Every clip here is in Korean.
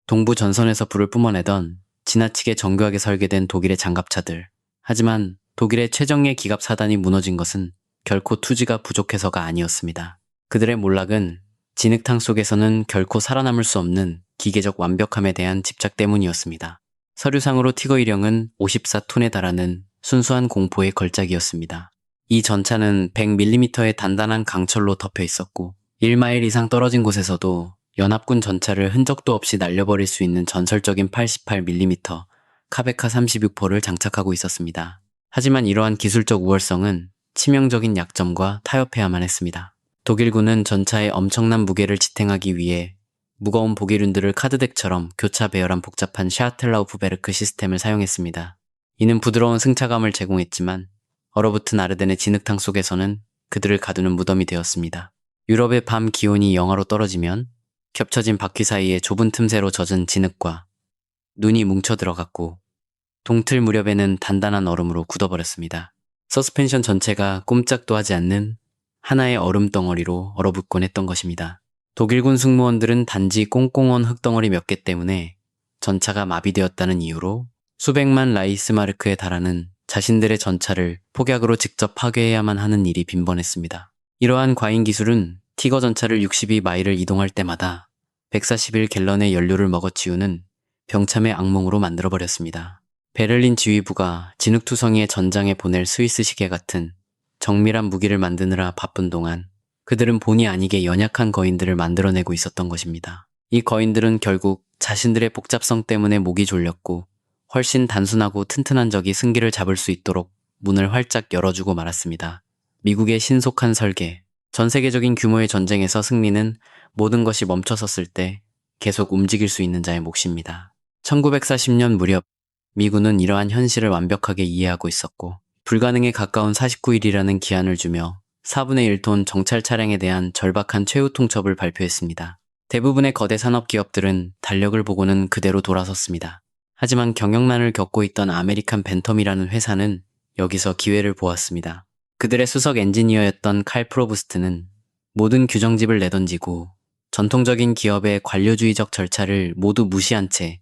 동부 전선에서 불을 뿜어내던 지나치게 정교하게 설계된 독일의 장갑차들. 하지만 독일의 최정예 기갑 사단이 무너진 것은 결코 투지가 부족해서가 아니었습니다. 그들의 몰락은 진흙탕 속에서는 결코 살아남을 수 없는 기계적 완벽함에 대한 집착 때문이었습니다. 서류상으로 티거 1형은 54톤에 달하는 순수한 공포의 걸작이었습니다. 이 전차는 100mm의 단단한 강철로 덮여 있었고 1마일 이상 떨어진 곳에서도 연합군 전차를 흔적도 없이 날려버릴 수 있는 전설적인 88mm 카베카 36포를 장착하고 있었습니다. 하지만 이러한 기술적 우월성은 치명적인 약점과 타협해야만 했습니다. 독일군은 전차의 엄청난 무게를 지탱하기 위해 무거운 보기륜들을 카드덱처럼 교차 배열한 복잡한 샤틀라우프베르크 시스템을 사용했습니다. 이는 부드러운 승차감을 제공했지만 얼어붙은 아르덴의 진흙탕 속에서는 그들을 가두는 무덤이 되었습니다. 유럽의 밤 기온이 영하로 떨어지면 겹쳐진 바퀴 사이에 좁은 틈새로 젖은 진흙과 눈이 뭉쳐 들어갔고 동틀 무렵에는 단단한 얼음으로 굳어버렸습니다. 서스펜션 전체가 꼼짝도 하지 않는 하나의 얼음 덩어리로 얼어붙곤 했던 것입니다. 독일군 승무원들은 단지 꽁꽁 언 흙덩어리 몇 개 때문에 전차가 마비되었다는 이유로 수백만 라이스마르크에 달하는 자신들의 전차를 폭약으로 직접 파괴해야만 하는 일이 빈번했습니다. 이러한 과잉 기술은 티거 전차를 62마일을 이동할 때마다 141갤런의 연료를 먹어치우는 병참의 악몽으로 만들어버렸습니다. 베를린 지휘부가 진흙투성이의 전장에 보낼 스위스 시계 같은 정밀한 무기를 만드느라 바쁜 동안 그들은 본의 아니게 연약한 거인들을 만들어내고 있었던 것입니다. 이 거인들은 결국 자신들의 복잡성 때문에 목이 졸렸고 훨씬 단순하고 튼튼한 적이 승기를 잡을 수 있도록 문을 활짝 열어주고 말았습니다. 미국의 신속한 설계, 전 세계적인 규모의 전쟁에서 승리는 모든 것이 멈춰섰을 때 계속 움직일 수 있는 자의 몫입니다. 1940년 무렵 미군은 이러한 현실을 완벽하게 이해하고 있었고 불가능에 가까운 49일이라는 기한을 주며 4분의 1톤 정찰 차량에 대한 절박한 최후 통첩을 발표했습니다. 대부분의 거대 산업 기업들은 달력을 보고는 그대로 돌아섰습니다. 하지만 경영난을 겪고 있던 아메리칸 벤텀이라는 회사는 여기서 기회를 보았습니다. 그들의 수석 엔지니어였던 칼 프로부스트는 모든 규정집을 내던지고 전통적인 기업의 관료주의적 절차를 모두 무시한 채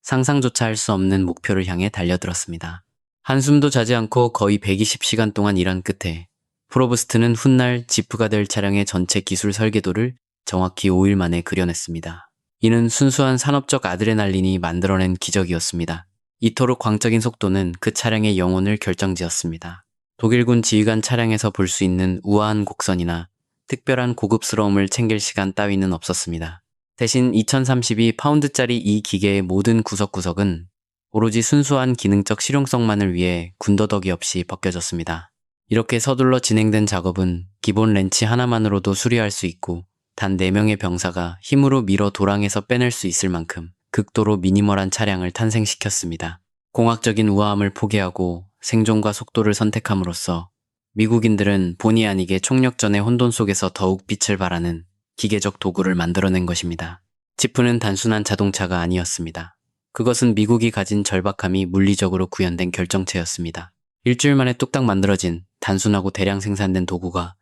상상조차 할 수 없는 목표를 향해 달려들었습니다. 한숨도 자지 않고 거의 120시간 동안 일한 끝에 프로부스트는 훗날 지프가 될 차량의 전체 기술 설계도를 정확히 5일 만에 그려냈습니다. 이는 순수한 산업적 아드레날린이 만들어낸 기적이었습니다. 이토록 광적인 속도는 그 차량의 영혼을 결정지었습니다. 독일군 지휘관 차량에서 볼 수 있는 우아한 곡선이나 특별한 고급스러움을 챙길 시간 따위는 없었습니다. 대신 2032파운드짜리 이 기계의 모든 구석구석은 오로지 순수한 기능적 실용성만을 위해 군더더기 없이 벗겨졌습니다. 이렇게 서둘러 진행된 작업은 기본 렌치 하나만으로도 수리할 수 있고 단 4명의 병사가 힘으로 밀어 도랑에서 빼낼 수 있을 만큼 극도로 미니멀한 차량을 탄생시켰습니다. 공학적인 우아함을 포기하고 생존과 속도를 선택함으로써 미국인들은 본의 아니게 총력전의 혼돈 속에서 더욱 빛을 발하는 기계적 도구를 만들어낸 것입니다. 지프는 단순한 자동차가 아니었습니다. 그것은 미국이 가진 절박함이 물리적으로 구현된 결정체였습니다. 일주일 만에 뚝딱 만들어진 단순하고 대량 생산된 도구가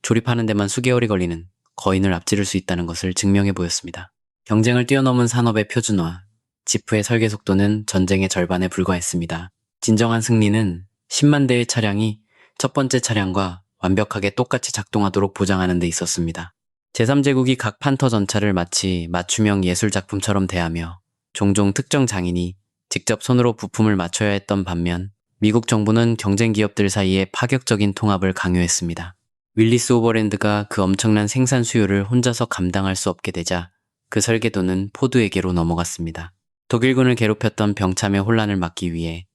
조립하는 데만 수개월이 걸리는 거인을 앞지를 수 있다는 것을 증명해 보였습니다. 경쟁을 뛰어넘은 산업의 표준화, 지프의 설계 속도는 전쟁의 절반에 불과했습니다. 진정한 승리는 10만 대의 차량이 첫 번째 차량과 완벽하게 똑같이 작동하도록 보장하는 데 있었습니다. 제3제국이 각 판터 전차를 마치 맞춤형 예술작품처럼 대하며 종종 특정 장인이 직접 손으로 부품을 맞춰야 했던 반면 미국 정부는 경쟁 기업들 사이에 파격적인 통합을 강요했습니다. 윌리스 오버랜드가 그 엄청난 생산 수요를 혼자서 감당할 수 없게 되자 그 설계도는 포드에게로 넘어갔습니다. 독일군을 괴롭혔던 병참의 혼란을 막기 위해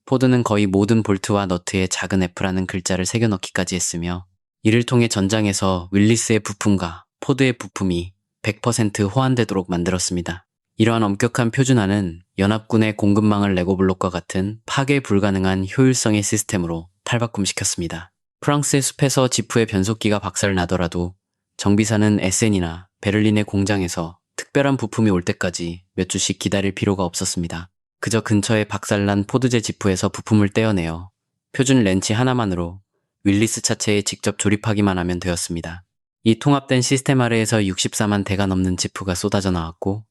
포드는 거의 모든 볼트와 너트에 작은 F라는 글자를 새겨넣기까지 했으며 이를 통해 전장에서 윌리스의 부품과 포드의 부품이 100% 호환되도록 만들었습니다. 이러한 엄격한 표준화는 연합군의 공급망을 레고블록과 같은 파괴 불가능한 효율성의 시스템으로 탈바꿈시켰습니다. 프랑스의 숲에서 지프의 변속기가 박살나더라도 정비사는 에센이나 베를린의 공장에서 특별한 부품이 올 때까지 몇 주씩 기다릴 필요가 없었습니다. 그저 근처에 박살난 포드제 지프에서 부품을 떼어내어 표준 렌치 하나만으로 윌리스 차체에 직접 조립하기만 하면 되었습니다. 이 통합된 시스템 아래에서 64만 대가 넘는 지프가 쏟아져 나왔고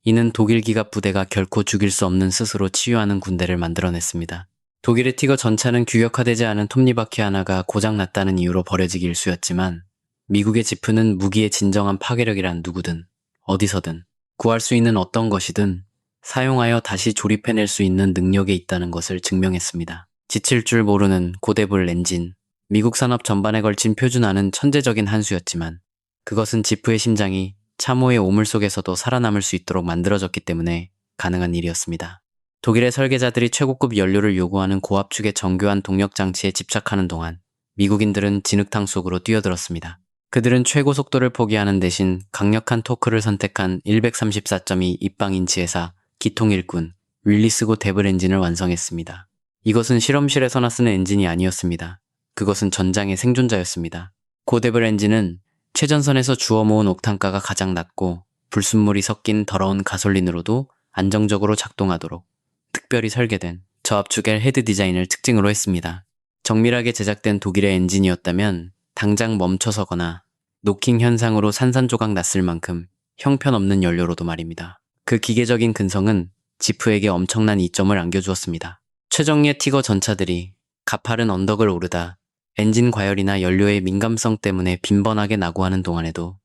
이는 독일 기갑 부대가 결코 죽일 수 없는 스스로 치유하는 군대를 만들어냈습니다. 독일의 티거 전차는 규격화되지 않은 톱니바퀴 하나가 고장났다는 이유로 버려지기 일쑤였지만 미국의 지프는 무기의 진정한 파괴력이란 누구든 어디서든 구할 수 있는 어떤 것이든 사용하여 다시 조립해낼 수 있는 능력에 있다는 것을 증명했습니다. 지칠 줄 모르는 고대불 엔진, 미국 산업 전반에 걸친 표준화는 천재적인 한 수였지만 그것은 지프의 심장이 참호의 오물 속에서도 살아남을 수 있도록 만들어졌기 때문에 가능한 일이었습니다. 독일의 설계자들이 최고급 연료를 요구하는 고압축의 정교한 동력 장치에 집착하는 동안 미국인들은 진흙탕 속으로 뛰어들었습니다. 그들은 최고 속도를 포기하는 대신 강력한 토크를 선택한 134.2 입방인치에서 기통 일꾼 윌리스고 데블 엔진을 완성했습니다. 이것은 실험실에서나 쓰는 엔진이 아니었습니다. 그것은 전장의 생존자였습니다. 고데블 엔진은 최전선에서 주워 모은 옥탄가가 가장 낮고 불순물이 섞인 더러운 가솔린으로도 안정적으로 작동하도록 특별히 설계된 저압축의 헤드 디자인을 특징으로 했습니다. 정밀하게 제작된 독일의 엔진이었다면 당장 멈춰서거나 노킹 현상으로 산산조각 났을 만큼 형편없는 연료로도 말입니다. 그 기계적인 근성은 지프에게 엄청난 이점을 안겨주었습니다. 최정예 티거 전차들이 가파른 언덕을 오르다 엔진 과열이나 연료의 민감성 때문에 빈번하게 낙오하는 동안에도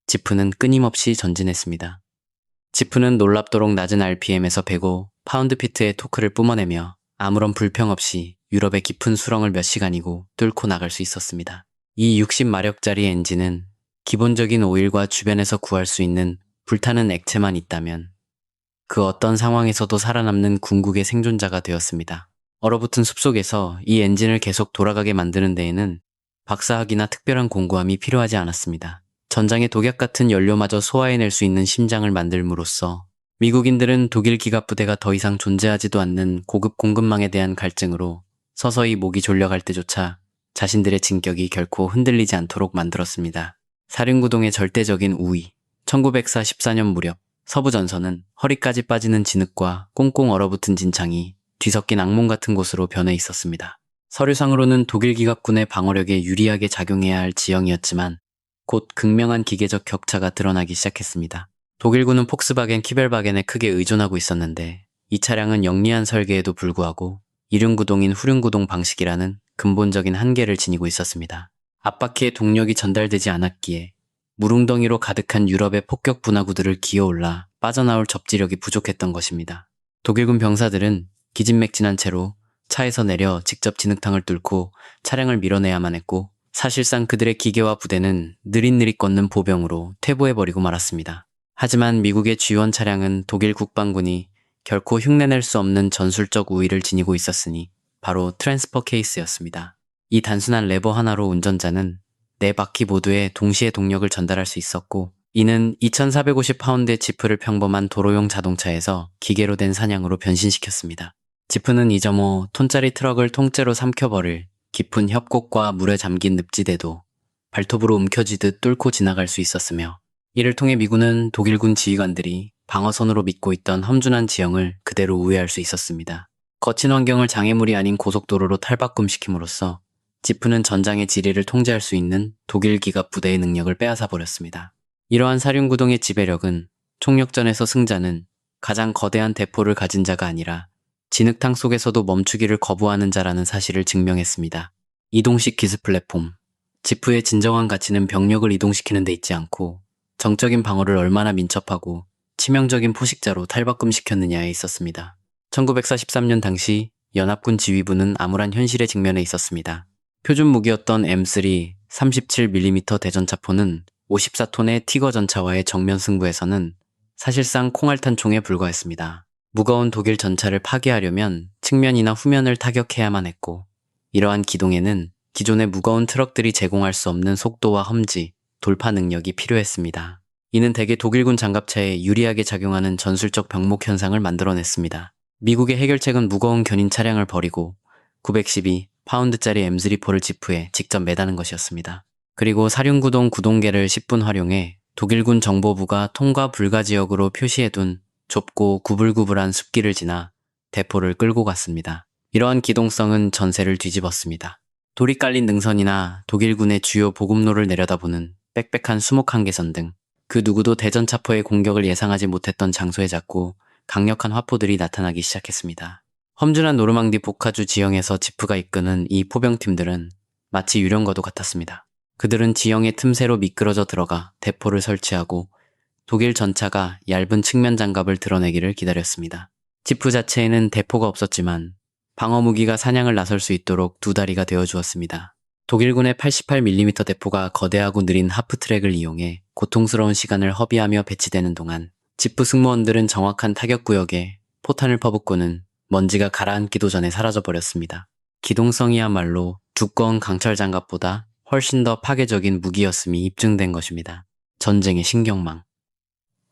지프는 끊임없이 전진했습니다. 지프는 놀랍도록 낮은 RPM에서 105파운드-피트의 토크를 뿜어내며 아무런 불평 없이 유럽의 깊은 수렁을 몇 시간이고 뚫고 나갈 수 있었습니다. 이 60마력짜리 엔진은 기본적인 오일과 주변에서 구할 수 있는 불타는 액체만 있다면 그 어떤 상황에서도 살아남는 궁극의 생존자가 되었습니다. 얼어붙은 숲속에서 이 엔진을 계속 돌아가게 만드는 데에는 박사학이나 특별한 공고함이 필요하지 않았습니다. 전장의 독약 같은 연료마저 소화해낼 수 있는 심장을 만들므로써 미국인들은 독일 기갑부대가 더 이상 존재하지도 않는 고급 공급망에 대한 갈증으로 서서히 목이 졸려갈 때조차 자신들의 진격이 결코 흔들리지 않도록 만들었습니다. 사륜구동의 절대적인 우위. 1944년 무렵 서부 전선은 허리까지 빠지는 진흙과 꽁꽁 얼어붙은 진창이 뒤섞인 악몽 같은 곳으로 변해 있었습니다. 서류상으로는 독일 기갑군의 방어력에 유리하게 작용해야 할 지형이었지만 곧 극명한 기계적 격차가 드러나기 시작했습니다. 독일군은 폭스바겐 키벨바겐에 크게 의존하고 있었는데 이 차량은 영리한 설계에도 불구하고 이륜구동인 후륜구동 방식이라는 근본적인 한계를 지니고 있었습니다. 앞바퀴에 동력이 전달되지 않았기에 물웅덩이로 가득한 유럽의 폭격 분화구들을 기어올라 빠져나올 접지력이 부족했던 것입니다. 독일군 병사들은 기진맥진한 채로 차에서 내려 직접 진흙탕을 뚫고 차량을 밀어내야만 했고 사실상 그들의 기계와 부대는 느릿느릿 걷는 보병으로 퇴보해버리고 말았습니다. 하지만 미국의 G1 차량은 독일 국방군이 결코 흉내낼 수 없는 전술적 우위를 지니고 있었으니 바로 트랜스퍼 케이스였습니다. 이 단순한 레버 하나로 운전자는 네 바퀴 모두에 동시에 동력을 전달할 수 있었고 이는 2450파운드의 지프를 평범한 도로용 자동차에서 기계로 된 사냥으로 변신시켰습니다. 지프는 2.5톤짜리 트럭을 통째로 삼켜버릴 깊은 협곡과 물에 잠긴 늪지대도 발톱으로 움켜쥐듯 뚫고 지나갈 수 있었으며 이를 통해 미군은 독일군 지휘관들이 방어선으로 믿고 있던 험준한 지형을 그대로 우회할 수 있었습니다. 거친 환경을 장애물이 아닌 고속도로로 탈바꿈시킴으로써 지프는 전장의 지리를 통제할 수 있는 독일 기갑 부대의 능력을 빼앗아 버렸습니다. 이러한 사륜구동의 지배력은 총력전에서 승자는 가장 거대한 대포를 가진 자가 아니라 진흙탕 속에서도 멈추기를 거부하는 자라는 사실을 증명했습니다. 이동식 기습 플랫폼. 지프의 진정한 가치는 병력을 이동시키는 데 있지 않고 정적인 방어를 얼마나 민첩하고 치명적인 포식자로 탈바꿈시켰느냐에 있었습니다. 1943년 당시 연합군 지휘부는 암울한 현실에 직면해 있었습니다. 표준 무기였던 M3 37mm 대전차포는 54톤의 티거 전차와의 정면 승부에서는 사실상 콩알탄총에 불과했습니다. 무거운 독일 전차를 파괴하려면 측면이나 후면을 타격해야만 했고 이러한 기동에는 기존의 무거운 트럭들이 제공할 수 없는 속도와 험지, 돌파 능력이 필요했습니다. 이는 대개 독일군 장갑차에 유리하게 작용하는 전술적 병목 현상을 만들어냈습니다. 미국의 해결책은 무거운 견인 차량을 버리고 912파운드짜리 M3포를 지프에 직접 매다는 것이었습니다. 그리고 사륜구동 구동계를 10분 활용해 독일군 정보부가 통과 불가 지역으로 표시해둔 좁고 구불구불한 숲길을 지나 대포를 끌고 갔습니다. 이러한 기동성은 전세를 뒤집었습니다. 돌이 깔린 능선이나 독일군의 주요 보급로를 내려다보는 빽빽한 수목 한계선 등 그 누구도 대전차포의 공격을 예상하지 못했던 장소에 자꾸 강력한 화포들이 나타나기 시작했습니다. 험준한 노르망디 보카주 지형에서 지프가 이끄는 이 포병팀들은 마치 유령과도 같았습니다. 그들은 지형의 틈새로 미끄러져 들어가 대포를 설치하고 독일 전차가 얇은 측면 장갑을 드러내기를 기다렸습니다. 지프 자체에는 대포가 없었지만 방어 무기가 사냥을 나설 수 있도록 두 다리가 되어주었습니다. 독일군의 88mm 대포가 거대하고 느린 하프트랙을 이용해 고통스러운 시간을 허비하며 배치되는 동안 지프 승무원들은 정확한 타격 구역에 포탄을 퍼붓고는 먼지가 가라앉기도 전에 사라져버렸습니다. 기동성이야말로 두꺼운 강철 장갑보다 훨씬 더 파괴적인 무기였음이 입증된 것입니다. 전쟁의 신경망.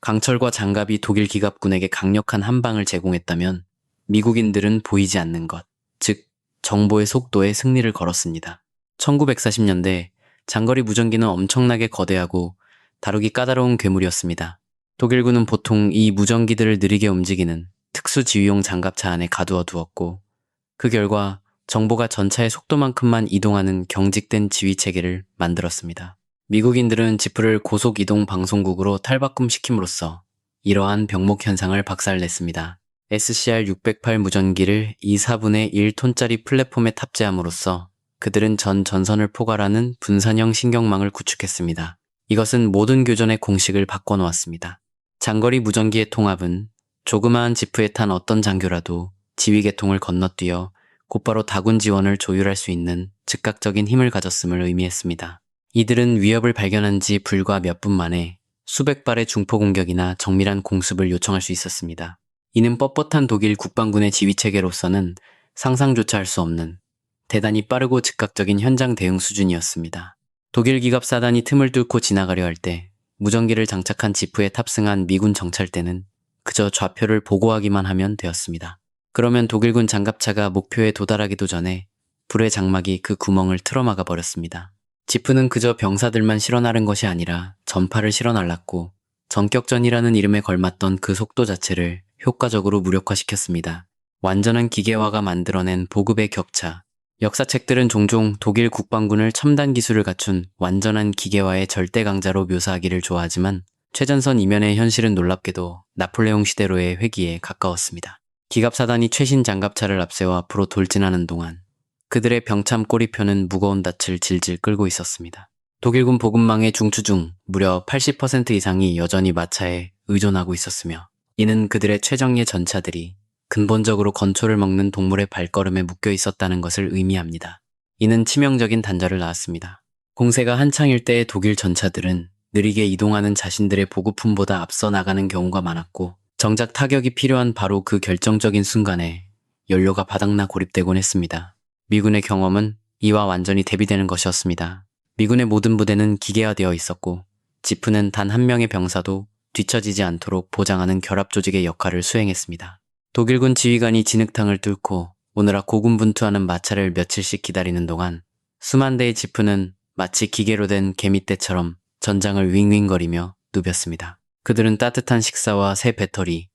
강철과 장갑이 독일 기갑군에게 강력한 한방을 제공했다면 미국인들은 보이지 않는 것, 즉 정보의 속도에 승리를 걸었습니다. 1940년대 장거리 무전기는 엄청나게 거대하고 다루기 까다로운 괴물이었습니다. 독일군은 보통 이 무전기들을 느리게 움직이는 특수 지휘용 장갑차 안에 가두어 두었고 그 결과 정보가 전차의 속도만큼만 이동하는 경직된 지휘 체계를 만들었습니다. 미국인들은 지프를 고속 이동 방송국으로 탈바꿈시킴으로써 이러한 병목 현상을 박살냈습니다. SCR-608 무전기를 4분의 1톤짜리 플랫폼에 탑재함으로써 그들은 전 전선을 포괄하는 분산형 신경망을 구축했습니다. 이것은 모든 교전의 공식을 바꿔놓았습니다. 장거리 무전기의 통합은 조그마한 지프에 탄 어떤 장교라도 지휘계통을 건너뛰어 곧바로 다군 지원을 조율할 수 있는 즉각적인 힘을 가졌음을 의미했습니다. 이들은 위협을 발견한 지 불과 몇 분 만에 수백 발의 중포 공격이나 정밀한 공습을 요청할 수 있었습니다. 이는 뻣뻣한 독일 국방군의 지휘체계로서는 상상조차 할 수 없는 대단히 빠르고 즉각적인 현장 대응 수준이었습니다. 독일 기갑사단이 틈을 뚫고 지나가려 할 때 무전기를 장착한 지프에 탑승한 미군 정찰대는 그저 좌표를 보고하기만 하면 되었습니다. 그러면 독일군 장갑차가 목표에 도달하기도 전에 불의 장막이 그 구멍을 틀어막아 버렸습니다. 지프는 그저 병사들만 실어 나른 것이 아니라 전파를 실어 날랐고 전격전이라는 이름에 걸맞던 그 속도 자체를 효과적으로 무력화시켰습니다. 완전한 기계화가 만들어낸 보급의 격차. 역사책들은 종종 독일 국방군을 첨단 기술을 갖춘 완전한 기계화의 절대 강자로 묘사하기를 좋아하지만 최전선 이면의 현실은 놀랍게도 나폴레옹 시대로의 회귀에 가까웠습니다. 기갑사단이 최신 장갑차를 앞세워 앞으로 돌진하는 동안 그들의 병참 꼬리표는 무거운 닻을 질질 끌고 있었습니다. 독일군 보급망의 중추 중 무려 80% 이상이 여전히 마차에 의존하고 있었으며 이는 그들의 최정예 전차들이 근본적으로 건초를 먹는 동물의 발걸음에 묶여 있었다는 것을 의미합니다. 이는 치명적인 단절을 낳았습니다. 공세가 한창일 때의 독일 전차들은 느리게 이동하는 자신들의 보급품보다 앞서 나가는 경우가 많았고 정작 타격이 필요한 바로 그 결정적인 순간에 연료가 바닥나 고립되곤 했습니다. 미군의 경험은 이와 완전히 대비되는 것이었습니다. 미군의 모든 부대는 기계화되어 있었고 지프는 단 한 명의 병사도 뒤처지지 않도록 보장하는 결합 조직의 역할을 수행했습니다. 독일군 지휘관이 진흙탕을 뚫고 오느라 고군분투하는 마차를 며칠씩 기다리는 동안 수만 대의 지프는 마치 기계로 된 개미떼처럼 전장을 윙윙거리며 누볐습니다. 그들은 따뜻한 식사와 새 배터리,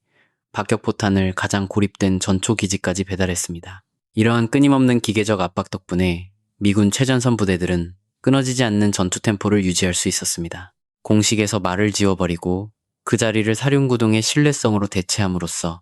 박격포탄을 가장 고립된 전초 기지까지 배달했습니다. 이러한 끊임없는 기계적 압박 덕분에 미군 최전선 부대들은 끊어지지 않는 전투 템포를 유지할 수 있었습니다. 공식에서 말을 지워버리고 그 자리를 사륜구동의 신뢰성으로 대체함으로써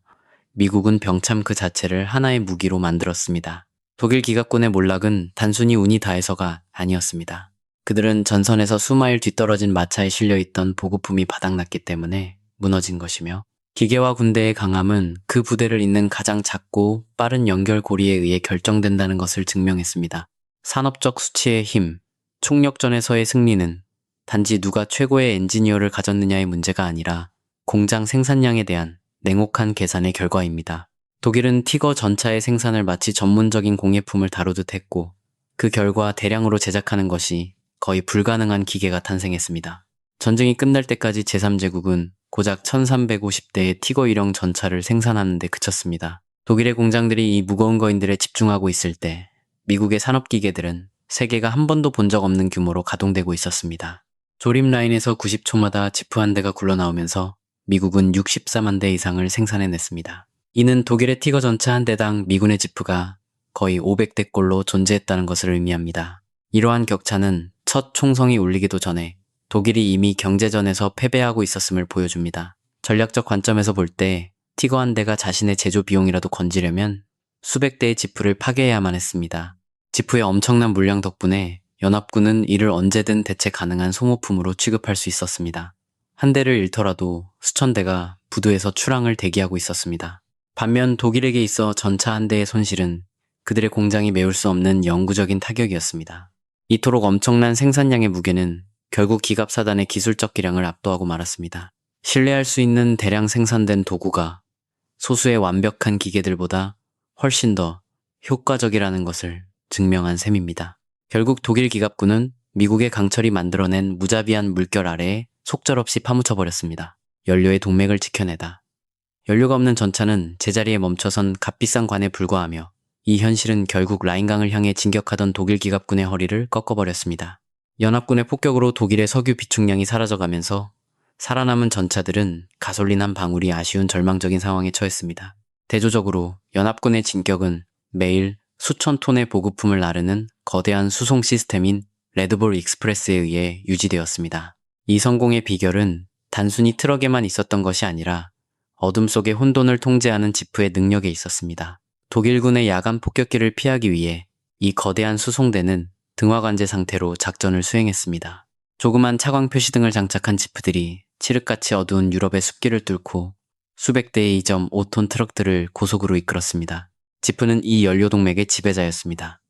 미국은 병참 그 자체를 하나의 무기로 만들었습니다. 독일 기갑군의 몰락은 단순히 운이 다해서가 아니었습니다. 그들은 전선에서 수마일 뒤떨어진 마차에 실려있던 보급품이 바닥났기 때문에 무너진 것이며 기계화 군대의 강함은 그 부대를 잇는 가장 작고 빠른 연결고리에 의해 결정된다는 것을 증명했습니다. 산업적 수치의 힘, 총력전에서의 승리는 단지 누가 최고의 엔지니어를 가졌느냐의 문제가 아니라 공장 생산량에 대한 냉혹한 계산의 결과입니다. 독일은 티거 전차의 생산을 마치 전문적인 공예품을 다루듯 했고 그 결과 대량으로 제작하는 것이 거의 불가능한 기계가 탄생했습니다. 전쟁이 끝날 때까지 제3제국은 고작 1350대의 티거 1형 전차를 생산하는 데 그쳤습니다. 독일의 공장들이 이 무거운 거인들에 집중하고 있을 때 미국의 산업기계들은 세계가 한 번도 본 적 없는 규모로 가동되고 있었습니다. 조립 라인에서 90초마다 지프 한 대가 굴러나오면서 미국은 64만 대 이상을 생산해냈습니다. 이는 독일의 티거 전차 한 대당 미군의 지프가 거의 500대꼴로 존재했다는 것을 의미합니다. 이러한 격차는 첫 총성이 울리기도 전에 독일이 이미 경제전에서 패배하고 있었음을 보여줍니다. 전략적 관점에서 볼 때 티거 한 대가 자신의 제조 비용이라도 건지려면 수백 대의 지프를 파괴해야만 했습니다. 지프의 엄청난 물량 덕분에 연합군은 이를 언제든 대체 가능한 소모품으로 취급할 수 있었습니다. 한 대를 잃더라도 수천 대가 부두에서 출항을 대기하고 있었습니다. 반면 독일에게 있어 전차 한 대의 손실은 그들의 공장이 메울 수 없는 영구적인 타격이었습니다. 이토록 엄청난 생산량의 무게는 결국 기갑사단의 기술적 기량을 압도하고 말았습니다. 신뢰할 수 있는 대량 생산된 도구가 소수의 완벽한 기계들보다 훨씬 더 효과적이라는 것을 증명한 셈입니다. 결국 독일 기갑군은 미국의 강철이 만들어낸 무자비한 물결 아래에 속절없이 파묻혀버렸습니다. 연료의 동맥을 지켜내다. 연료가 없는 전차는 제자리에 멈춰선 값비싼 관에 불과하며 이 현실은 결국 라인강을 향해 진격하던 독일 기갑군의 허리를 꺾어버렸습니다. 연합군의 폭격으로 독일의 석유 비축량이 사라져가면서 살아남은 전차들은 가솔린 한 방울이 아쉬운 절망적인 상황에 처했습니다. 대조적으로 연합군의 진격은 매일 수천 톤의 보급품을 나르는 거대한 수송 시스템인 레드볼 익스프레스에 의해 유지되었습니다. 이 성공의 비결은 단순히 트럭에만 있었던 것이 아니라 어둠 속의 혼돈을 통제하는 지프의 능력에 있었습니다. 독일군의 야간 폭격기를 피하기 위해 이 거대한 수송대는 등화관제 상태로 작전을 수행했습니다. 조그만 차광 표시등을 장착한 지프들이 칠흑같이 어두운 유럽의 숲길을 뚫고 수백 대의 2.5톤 트럭들을 고속으로 이끌었습니다. 지프는 이 연료 동맥의 지배자였습니다.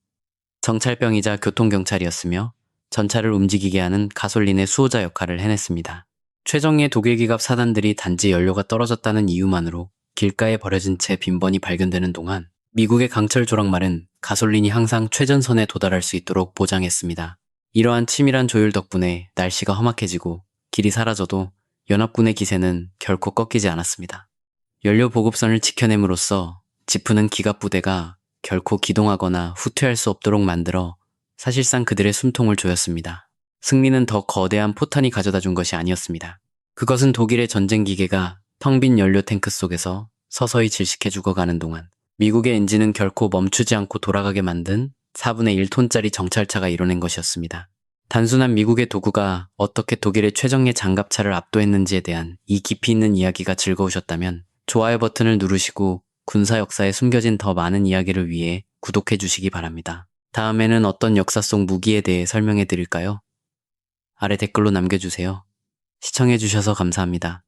정찰병이자 교통경찰이었으며 전차를 움직이게 하는 가솔린의 수호자 역할을 해냈습니다. 최정예 독일 기갑 사단들이 단지 연료가 떨어졌다는 이유만으로 길가에 버려진 채 빈번히 발견되는 동안 미국의 강철 조랑말은 가솔린이 항상 최전선에 도달할 수 있도록 보장했습니다. 이러한 치밀한 조율 덕분에 날씨가 험악해지고 길이 사라져도 연합군의 기세는 결코 꺾이지 않았습니다. 연료 보급선을 지켜냄으로써 지프는 기갑 부대가 결코 기동하거나 후퇴할 수 없도록 만들어 사실상 그들의 숨통을 조였습니다. 승리는 더 거대한 포탄이 가져다 준 것이 아니었습니다. 그것은 독일의 전쟁 기계가 텅 빈 연료 탱크 속에서 서서히 질식해 죽어가는 동안 미국의 엔진은 결코 멈추지 않고 돌아가게 만든 4분의 1톤짜리 정찰차가 이뤄낸 것이었습니다. 단순한 미국의 도구가 어떻게 독일의 최정예 장갑차를 압도했는지에 대한 이 깊이 있는 이야기가 즐거우셨다면 좋아요 버튼을 누르시고 군사 역사에 숨겨진 더 많은 이야기를 위해 구독해 주시기 바랍니다. 다음에는 어떤 역사 속 무기에 대해 설명해 드릴까요? 아래 댓글로 남겨주세요. 시청해 주셔서 감사합니다.